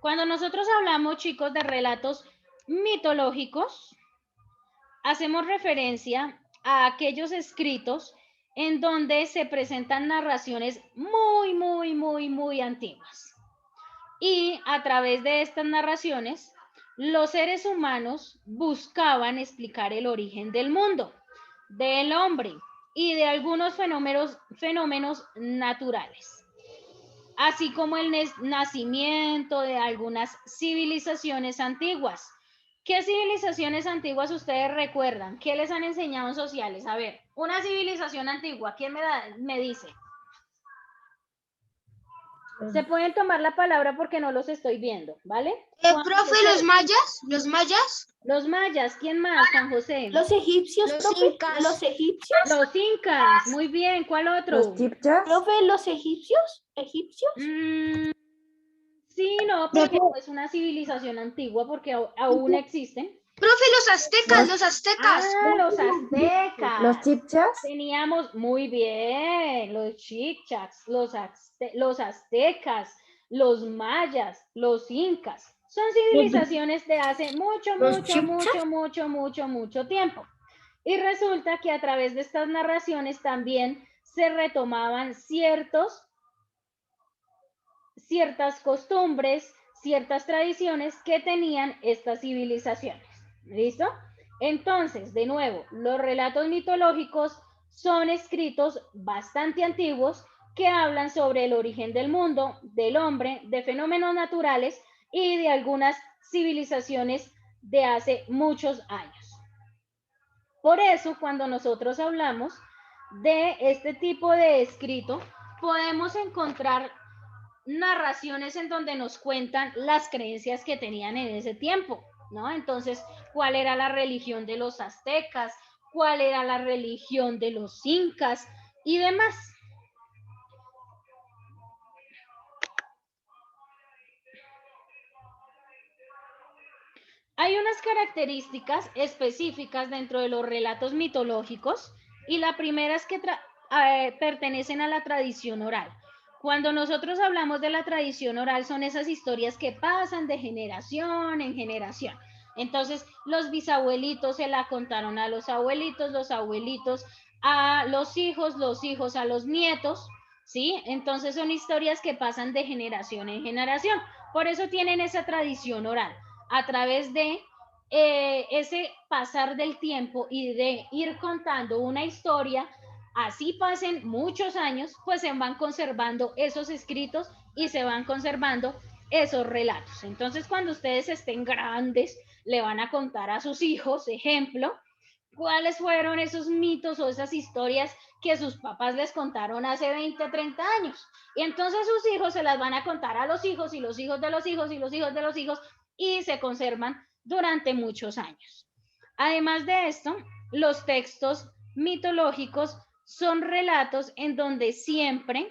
Cuando nosotros hablamos, chicos, de relatos mitológicos, hacemos referencia a aquellos escritos en donde se presentan narraciones muy antiguas. Y a través de estas narraciones, los seres humanos buscaban explicar el origen del mundo, del hombre y de algunos fenómenos naturales, así como el nacimiento de algunas civilizaciones antiguas. ¿Qué civilizaciones antiguas ustedes recuerdan? ¿Qué les han enseñado en sociales? A ver, una civilización antigua, ¿quién me dice? Se pueden tomar la palabra porque no los estoy viendo, ¿vale? Profe, los mayas. Los mayas, ¿quién más, Juan José? Los egipcios, Los profe. incas. Los egipcios. Los incas, muy bien, ¿cuál otro? Los chipchas. Profe, los egipcios. Sí, no, porque no es una civilización antigua porque aún existen. Profe, los aztecas. Ah, los aztecas. Los chipchas. Teníamos, muy bien, los chichas, los aztecas, los mayas, los incas. Son civilizaciones de hace mucho tiempo. Y resulta que a través de estas narraciones también se retomaban ciertas costumbres, ciertas tradiciones que tenían estas civilizaciones. ¿Listo? Entonces, de nuevo, los relatos mitológicos son escritos bastante antiguos que hablan sobre el origen del mundo, del hombre, de fenómenos naturales y de algunas civilizaciones de hace muchos años. Por eso, cuando nosotros hablamos de este tipo de escrito, podemos encontrar narraciones en donde nos cuentan las creencias que tenían en ese tiempo, ¿no? Entonces, ¿cuál era la religión de los aztecas? ¿Cuál era la religión de los incas? Y demás. Hay unas características específicas dentro de los relatos mitológicos y la primera es que pertenecen a la tradición oral. Cuando nosotros hablamos de la tradición oral son esas historias que pasan de generación en generación. Entonces los bisabuelitos se la contaron a los abuelitos a los hijos a los nietos, ¿sí? Entonces son historias que pasan de generación en generación. Por eso tienen esa tradición oral. A través de ese pasar del tiempo y de ir contando una historia, así pasen muchos años, pues se van conservando esos escritos y se van conservando esos relatos. Entonces, cuando ustedes estén grandes, le van a contar a sus hijos, ejemplo, cuáles fueron esos mitos o esas historias que sus papás les contaron hace 20, 30 años. Y entonces sus hijos se las van a contar a los hijos y los hijos de los hijos y los hijos de los hijos y se conservan durante muchos años. Además de esto, los textos mitológicos son relatos en donde siempre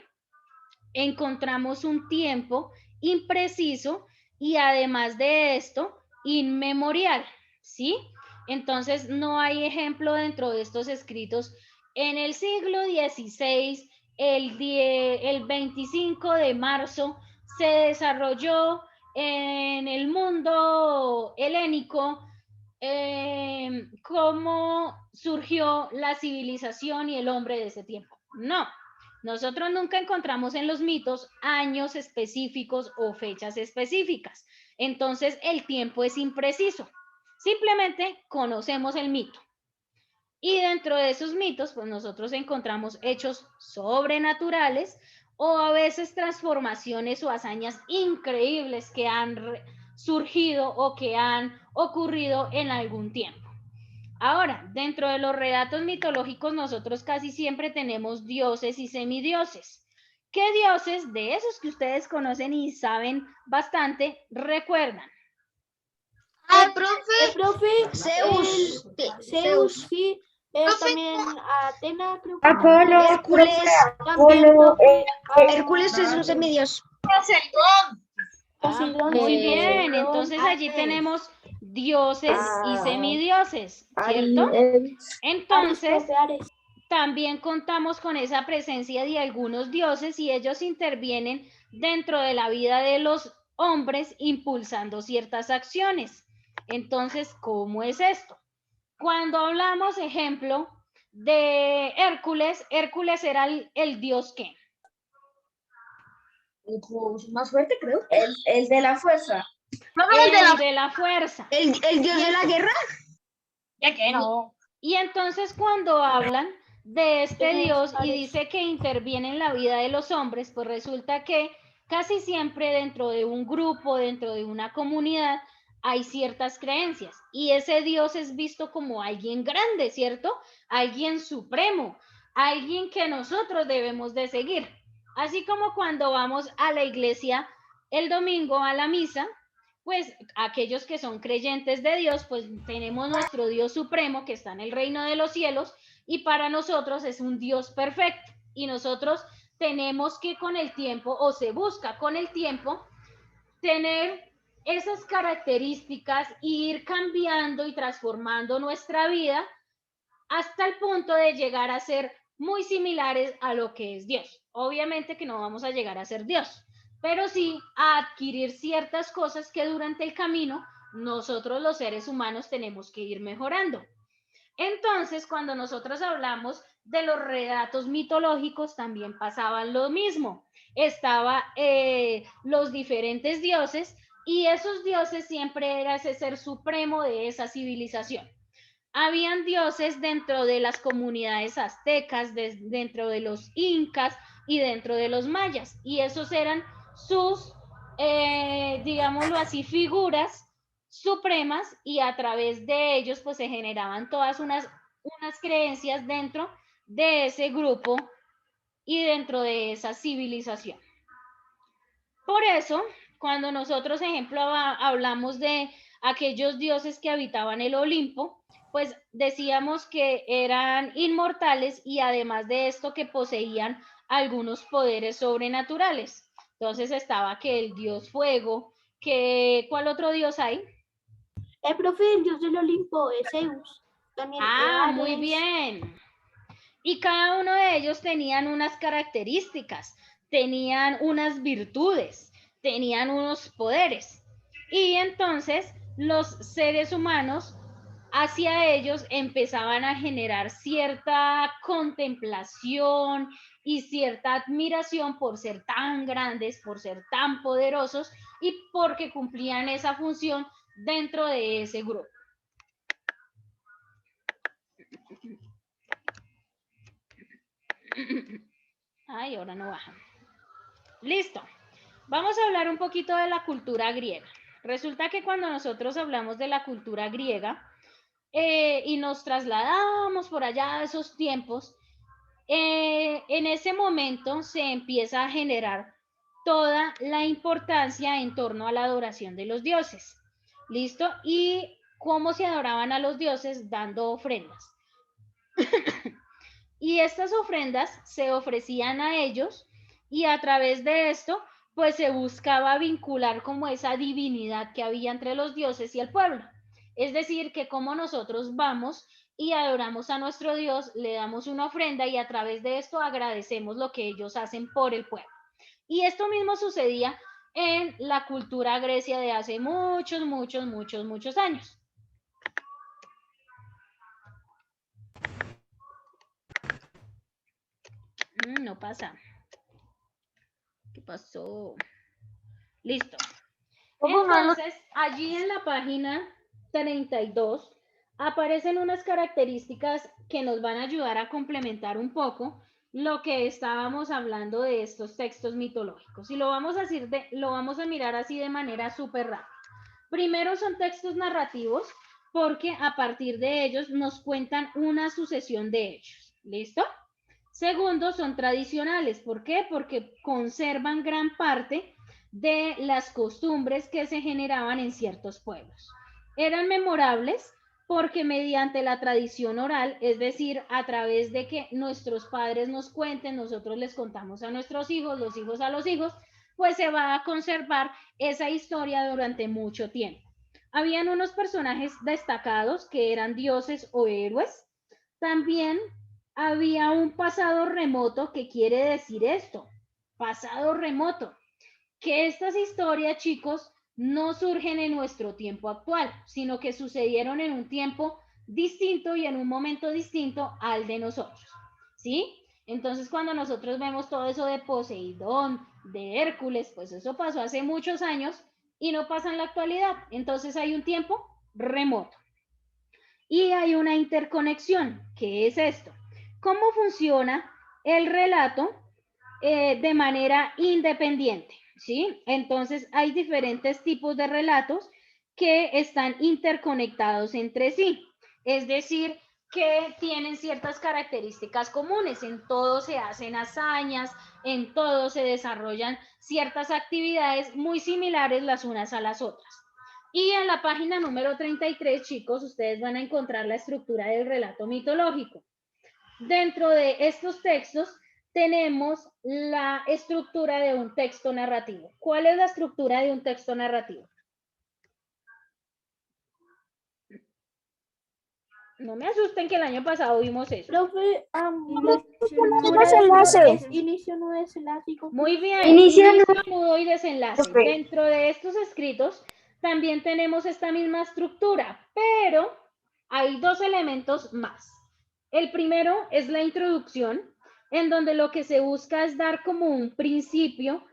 encontramos un tiempo impreciso y además de esto, inmemorial, ¿sí? Entonces, no hay ejemplo dentro de estos escritos en el siglo XVI, el 25 de marzo, se desarrolló en el mundo helénico cómo surgió la civilización y el hombre de ese tiempo. No, nosotros nunca encontramos en los mitos años específicos o fechas específicas. Entonces el tiempo es impreciso. Simplemente conocemos el mito. Y dentro de esos mitos, pues nosotros encontramos hechos sobrenaturales o a veces transformaciones o hazañas increíbles que han surgido o que han ocurrido en algún tiempo. Ahora, dentro de los relatos mitológicos, nosotros casi siempre tenemos dioses y semidioses. ¿Qué dioses de esos que ustedes conocen y saben bastante recuerdan? Profe, Zeus. Zeus, sí. También Atena, creo que Apolo, Hércules. también, Apolo, Hércules es un semidios. Poseidón. Muy Sí, bien, Poseidón, entonces allí Ares. tenemos dioses y semidioses, ¿cierto? Aries. Entonces, Ares. también contamos con esa presencia de algunos dioses y ellos intervienen dentro de la vida de los hombres impulsando ciertas acciones. Entonces, ¿cómo es esto? Cuando hablamos, ejemplo, de Hércules, Hércules era el dios ¿qué? Más fuerte, creo. El de la fuerza. El de la fuerza. El dios de la guerra. Ya que no. Y entonces cuando hablan de este Tienes Dios y varios. dice que interviene en la vida de los hombres, pues resulta que casi siempre dentro de un grupo, dentro de una comunidad, hay ciertas creencias y ese Dios es visto como alguien grande, ¿cierto? Alguien supremo, alguien que nosotros debemos de seguir. Así como cuando vamos a la iglesia el domingo a la misa, pues aquellos que son creyentes de Dios, pues tenemos nuestro Dios supremo que está en el reino de los cielos y para nosotros es un Dios perfecto y nosotros tenemos que con el tiempo o se busca con el tiempo tener esas características e ir cambiando y transformando nuestra vida hasta el punto de llegar a ser muy similares a lo que es Dios. Obviamente que no vamos a llegar a ser Dios, pero sí a adquirir ciertas cosas que durante el camino nosotros los seres humanos tenemos que ir mejorando. Entonces, cuando nosotros hablamos de los relatos mitológicos, también pasaban lo mismo. Estaba los diferentes dioses y esos dioses siempre era ese ser supremo de esa civilización. Habían dioses dentro de las comunidades aztecas, dentro de los incas y dentro de los mayas. Y esos eran sus, digámoslo así, figuras supremas y a través de ellos pues se generaban todas unas creencias dentro de ese grupo y dentro de esa civilización. Por eso, cuando nosotros, ejemplo, hablamos de aquellos dioses que habitaban el Olimpo, pues decíamos que eran inmortales y además de esto que poseían algunos poderes sobrenaturales. Entonces estaba que el dios fuego, que ¿cuál otro dios hay? El profe, el dios del Olimpo es Zeus. También Muy Ares. bien. Y cada uno de ellos tenían unas características, tenían unas virtudes, tenían unos poderes. Y entonces los seres humanos hacia ellos empezaban a generar cierta contemplación y cierta admiración por ser tan grandes, por ser tan poderosos y porque cumplían esa función dentro de ese grupo. Ay, ahora no baja. Listo. Vamos a hablar un poquito de la cultura griega. Resulta que cuando nosotros hablamos de la cultura griega y nos trasladamos por allá a esos tiempos, en ese momento se empieza a generar toda la importancia en torno a la adoración de los dioses. ¿Listo? Y cómo se adoraban a los dioses dando ofrendas. Y estas ofrendas se ofrecían a ellos y a través de esto pues se buscaba vincular como esa divinidad que había entre los dioses y el pueblo. Es decir, que como nosotros vamos y adoramos a nuestro Dios, le damos una ofrenda y a través de esto agradecemos lo que ellos hacen por el pueblo. Y esto mismo sucedía en la cultura grecia de hace muchos años. No pasa. ¿Qué pasó? Listo. Entonces, allí en la página 32 aparecen unas características que nos van a ayudar a complementar un poco lo que estábamos hablando de estos textos mitológicos. Y lo vamos a mirar así de manera súper rápida. Primero son textos narrativos porque a partir de ellos nos cuentan una sucesión de hechos. ¿Listo? Segundo, son tradicionales. ¿Por qué? Porque conservan gran parte de las costumbres que se generaban en ciertos pueblos. Eran memorables porque mediante la tradición oral, es decir, a través de que nuestros padres nos cuenten, nosotros les contamos a nuestros hijos, los hijos a los hijos, pues se va a conservar esa historia durante mucho tiempo. Habían unos personajes destacados que eran dioses o héroes. También había un pasado remoto. ¿Que quiere decir esto? Pasado remoto, que estas historias, chicos, no surgen en nuestro tiempo actual, sino que sucedieron en un tiempo distinto y en un momento distinto al de nosotros, ¿sí? Entonces, cuando nosotros vemos todo eso de Poseidón, de Hércules, pues eso pasó hace muchos años y no pasa en la actualidad. Entonces hay un tiempo remoto. Y hay una interconexión. ¿Qué es esto? ¿Cómo funciona el relato de manera independiente? ¿Sí? Entonces hay diferentes tipos de relatos que están interconectados entre sí. Es decir, que tienen ciertas características comunes. En todo se hacen hazañas, en todo se desarrollan ciertas actividades muy similares las unas a las otras. Y en la página número 33, chicos, ustedes van a encontrar la estructura del relato mitológico. Dentro de estos textos tenemos la estructura de un texto narrativo. ¿Cuál es la estructura de un texto narrativo? No me asusten que el año pasado vimos eso. Profe, inicio, nudo, desenlace. Muy bien, Inicio, nudo y desenlace. Profe. Dentro de estos escritos también tenemos esta misma estructura, pero hay dos elementos más. El primero es la introducción, en donde lo que se busca es dar como un principio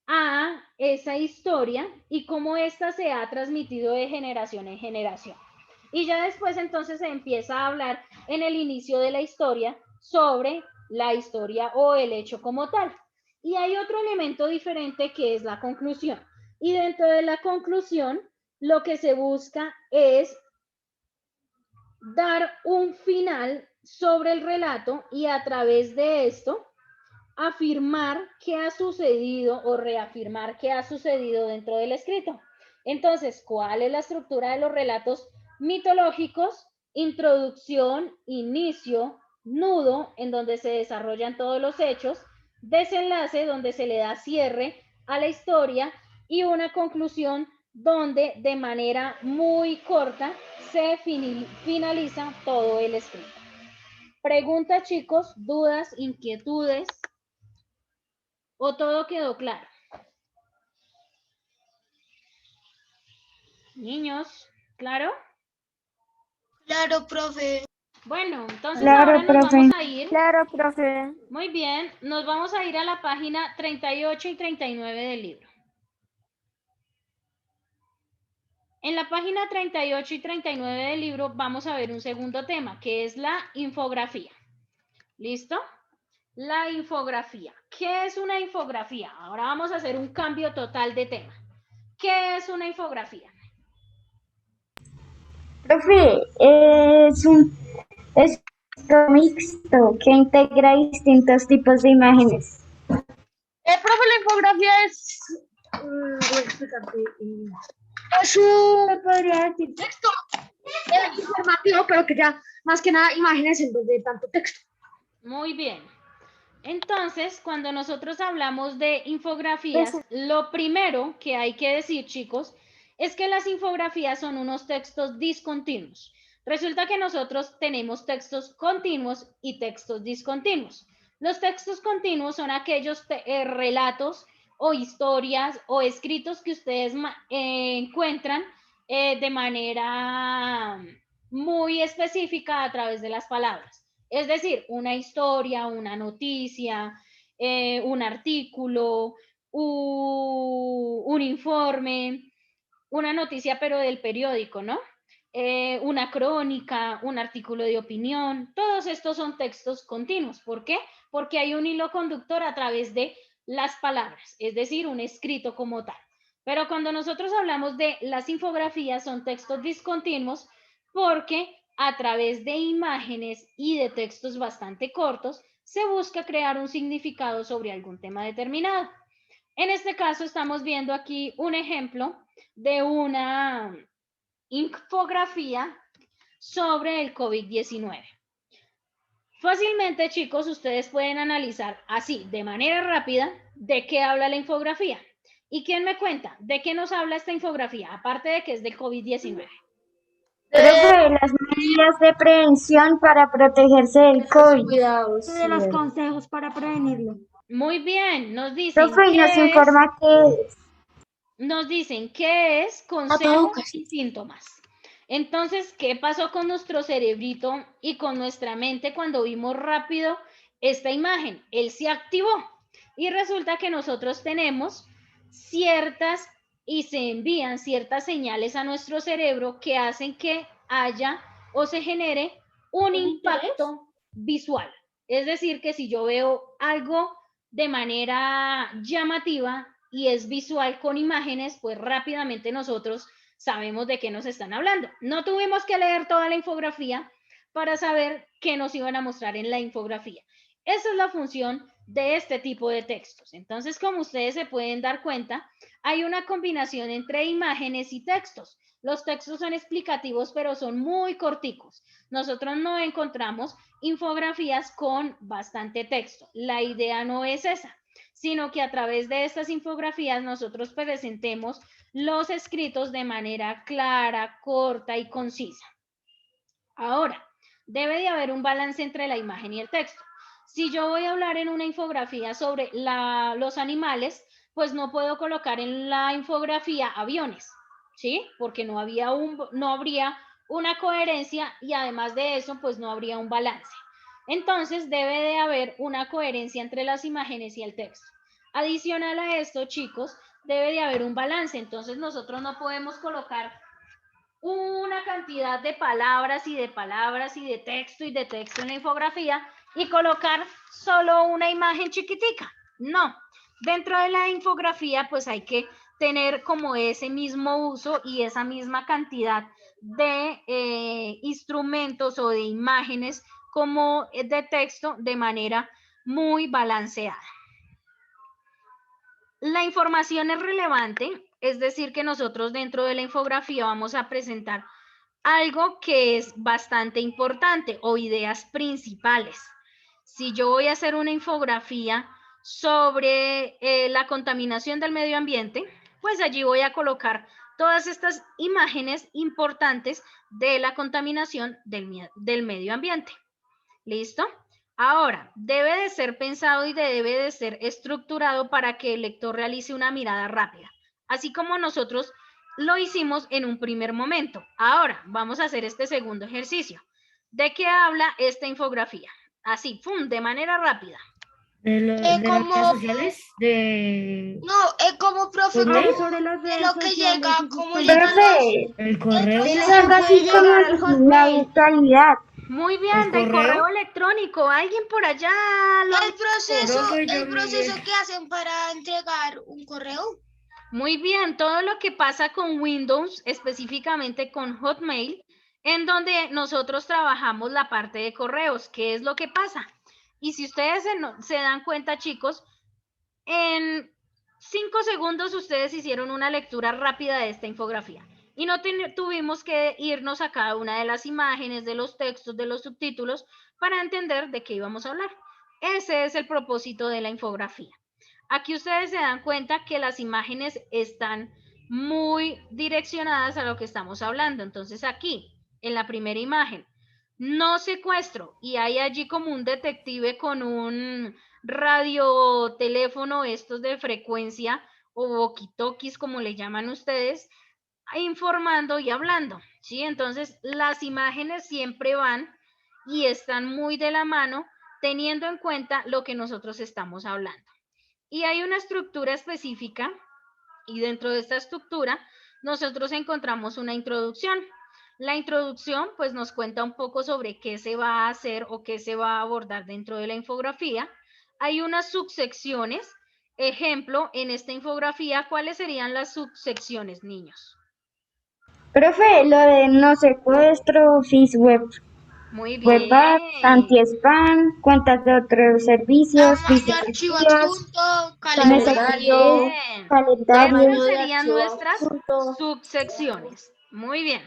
a esa historia y cómo ésta se ha transmitido de generación en generación. Y ya después entonces se empieza a hablar en el inicio de la historia sobre la historia o el hecho como tal. Y hay otro elemento diferente que es la conclusión. Y dentro de la conclusión, lo que se busca es dar un final sobre el relato y a través de esto afirmar qué ha sucedido o reafirmar qué ha sucedido dentro del escrito. Entonces, ¿cuál es la estructura de los relatos mitológicos? Introducción, inicio, nudo, en donde se desarrollan todos los hechos, desenlace, donde se le da cierre a la historia y una conclusión donde de manera muy corta se finaliza todo el escrito. Preguntas, chicos, dudas, inquietudes, ¿o todo quedó claro? Niños, ¿claro? Claro, profe. Bueno, entonces Claro, ahora nos profe. vamos a ir. Claro, profe. Muy bien, nos vamos a ir a la página 38 y 39 del libro. En la página 38 y 39 del libro vamos a ver un segundo tema, que es la infografía. ¿Listo? La infografía. ¿Qué es una infografía? Ahora vamos a hacer un cambio total de tema. ¿Qué es una infografía? Profe, es un texto mixto que integra distintos tipos de imágenes. Profe, la infografía es... voy a explicarte. Es un Podría decir texto informativo, pero que ya más que nada imágenes en vez de tanto texto. Muy bien. Entonces, cuando nosotros hablamos de infografías, lo primero que hay que decir, chicos, es que las infografías son unos textos discontinuos. Resulta que nosotros tenemos textos continuos y textos discontinuos. Los textos continuos son aquellos relatos o historias o escritos que ustedes encuentran de manera muy específica a través de las palabras. Es decir, una historia, una noticia, un artículo, un informe, una noticia pero del periódico, ¿no? Una crónica, un artículo de opinión, todos estos son textos continuos. ¿Por qué? Porque hay un hilo conductor a través de las palabras, es decir, un escrito como tal. Pero cuando nosotros hablamos de las infografías son textos discontinuos porque a través de imágenes y de textos bastante cortos se busca crear un significado sobre algún tema determinado. En este caso estamos viendo aquí un ejemplo de una infografía sobre el COVID-19. Fácilmente, chicos, ustedes pueden analizar así, de manera rápida, de qué habla la infografía. ¿Y quién me cuenta? ¿De qué nos habla esta infografía? Aparte de que es del COVID-19. Profe, las medidas de prevención para protegerse del COVID. Cuidados. De los consejos para prevenirlo. Muy bien, nos dicen Profe, y nos qué es, informa qué es. nos dicen qué es, consejos y síntomas. Entonces, ¿qué pasó con nuestro cerebrito y con nuestra mente cuando vimos rápido esta imagen? Él se activó y resulta que nosotros tenemos ciertas y se envían ciertas señales a nuestro cerebro que hacen que haya o se genere un impacto visual. Es decir, que si yo veo algo de manera llamativa y es visual con imágenes, pues rápidamente nosotros sabemos de qué nos están hablando. No tuvimos que leer toda la infografía para saber qué nos iban a mostrar en la infografía. Esa es la función de este tipo de textos. Entonces, como ustedes se pueden dar cuenta, hay una combinación entre imágenes y textos. Los textos son explicativos, pero son muy corticos. Nosotros no encontramos infografías con bastante texto. La idea no es esa, sino que a través de estas infografías nosotros presentemos los escritos de manera clara, corta y concisa. Ahora, debe de haber un balance entre la imagen y el texto. Si yo voy a hablar en una infografía sobre los animales, pues no puedo colocar en la infografía aviones, ¿sí? Porque no habría una coherencia y además de eso, pues no habría un balance. Entonces, debe de haber una coherencia entre las imágenes y el texto. Adicional a esto, chicos, debe de haber un balance. Entonces, nosotros no podemos colocar una cantidad de palabras y de palabras y de texto en la infografía y colocar solo una imagen chiquitica. No, dentro de la infografía pues hay que tener como ese mismo uso y esa misma cantidad de instrumentos o de imágenes como de texto de manera muy balanceada. La información es relevante, es decir, que nosotros dentro de la infografía vamos a presentar algo que es bastante importante o ideas principales. Si yo voy a hacer una infografía sobre la contaminación del medio ambiente, pues allí voy a colocar todas estas imágenes importantes de la contaminación del medio ambiente. ¿Listo? Ahora, debe de ser pensado y debe de ser estructurado para que el lector realice una mirada rápida, así como nosotros lo hicimos en un primer momento. Ahora, vamos a hacer este segundo ejercicio. ¿De qué habla esta infografía? Así, ¡pum!, de manera rápida. De las redes sociales, como profe, ¿Correo? como de lo que llega, como Profe, El correo. es algo así como la virtualidad. Muy bien, del correo electrónico. ¿Alguien por allá? el proceso que hacen para entregar un correo. Muy bien, todo lo que pasa con Windows, específicamente con Hotmail, en donde nosotros trabajamos la parte de correos. ¿Qué es lo que pasa? Y si ustedes se dan cuenta, chicos, en 5 segundos ustedes hicieron una lectura rápida de esta infografía y no tuvimos que irnos a cada una de las imágenes, de los textos, de los subtítulos para entender de qué íbamos a hablar. Ese es el propósito de la infografía. Aquí ustedes se dan cuenta que las imágenes están muy direccionadas a lo que estamos hablando. Entonces aquí, en la primera imagen, no secuestro, y hay allí como un detective con un radioteléfono, estos de frecuencia o walkie-talkies como le llaman ustedes, informando y hablando, ¿sí? Entonces las imágenes siempre van y están muy de la mano teniendo en cuenta lo que nosotros estamos hablando. Y hay una estructura específica y dentro de esta estructura nosotros encontramos una introducción. La introducción pues nos cuenta un poco sobre qué se va a hacer o qué se va a abordar dentro de la infografía. Hay unas subsecciones. Ejemplo, en esta infografía, ¿cuáles serían las subsecciones, niños? Profe, lo de no secuestro, FIS web, Muy bien. web app, anti-spam, cuentas de otros servicios, Archivo archivos, adjunto, mensajería, Bien. calendario. Estas serían nuestras subsecciones. Muy bien.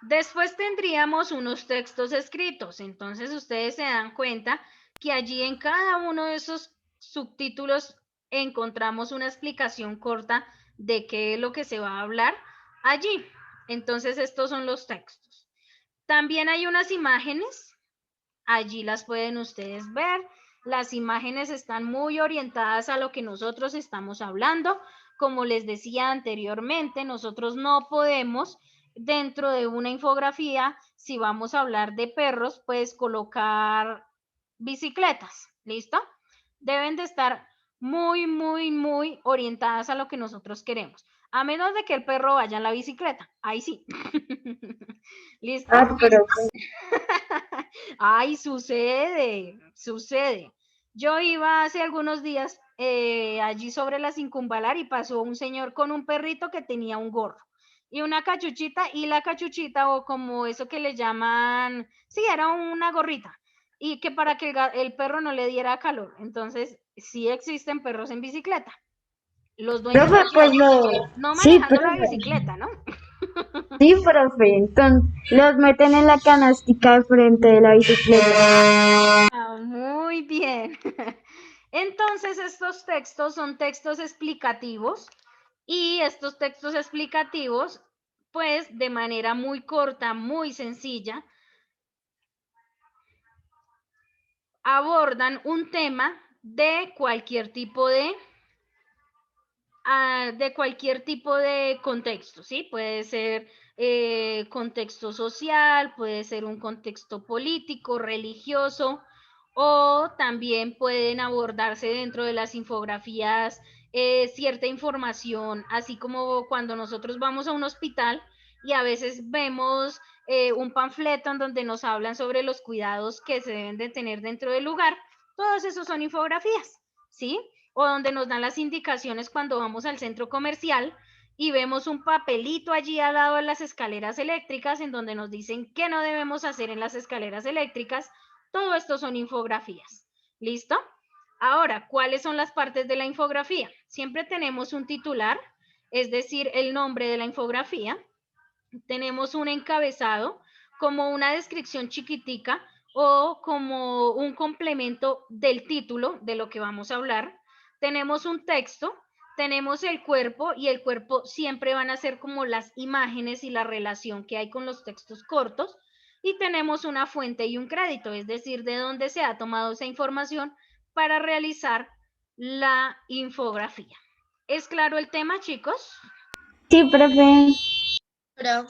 Después tendríamos unos textos escritos. Entonces ustedes se dan cuenta que allí en cada uno de esos subtítulos encontramos una explicación corta de qué es lo que se va a hablar allí. Entonces estos son los textos. También hay unas imágenes. Allí las pueden ustedes ver. Las imágenes están muy orientadas a lo que nosotros estamos hablando. Como les decía anteriormente, nosotros no podemos dentro de una infografía, si vamos a hablar de perros, pues colocar bicicletas, ¿listo? Deben de estar muy, muy, muy orientadas a lo que nosotros queremos. A menos de que el perro vaya en la bicicleta, ahí sí. ¿Listo? Ah, profe. Ay, sucede, sucede. Yo iba hace algunos días allí sobre la Circunvalar y pasó un señor con un perrito que tenía un gorro y una cachuchita, y la cachuchita, o como eso que le llaman, sí, era una gorrita, y que para que el perro no le diera calor. Entonces, sí existen perros en bicicleta. Los dueños Profe, pues no sí, manejando la profe. bicicleta, ¿no? Sí, profe. Entonces, los meten en la canastica al frente de la bicicleta. Ah, muy bien. Entonces, estos textos son textos explicativos, y estos textos explicativos, pues de manera muy corta, muy sencilla, abordan un tema de cualquier tipo de contexto, ¿sí? Puede ser contexto social, puede ser un contexto político, religioso, o también pueden abordarse dentro de las infografías cierta información, así como cuando nosotros vamos a un hospital y a veces vemos un panfleto en donde nos hablan sobre los cuidados que se deben de tener dentro del lugar. Todos esos son infografías, ¿sí? O donde nos dan las indicaciones cuando vamos al centro comercial y vemos un papelito allí al lado de las escaleras eléctricas en donde nos dicen qué no debemos hacer en las escaleras eléctricas. Todo esto son infografías. ¿Listo? Ahora, ¿cuáles son las partes de la infografía? Siempre tenemos un titular, es decir, el nombre de la infografía. Tenemos un encabezado como una descripción chiquitica o como un complemento del título de lo que vamos a hablar. Tenemos un texto, tenemos el cuerpo, y el cuerpo siempre van a ser como las imágenes y la relación que hay con los textos cortos. Y tenemos una fuente y un crédito, es decir, de dónde se ha tomado esa información para realizar la infografía. ¿Es claro el tema, chicos? Sí, profe. Pero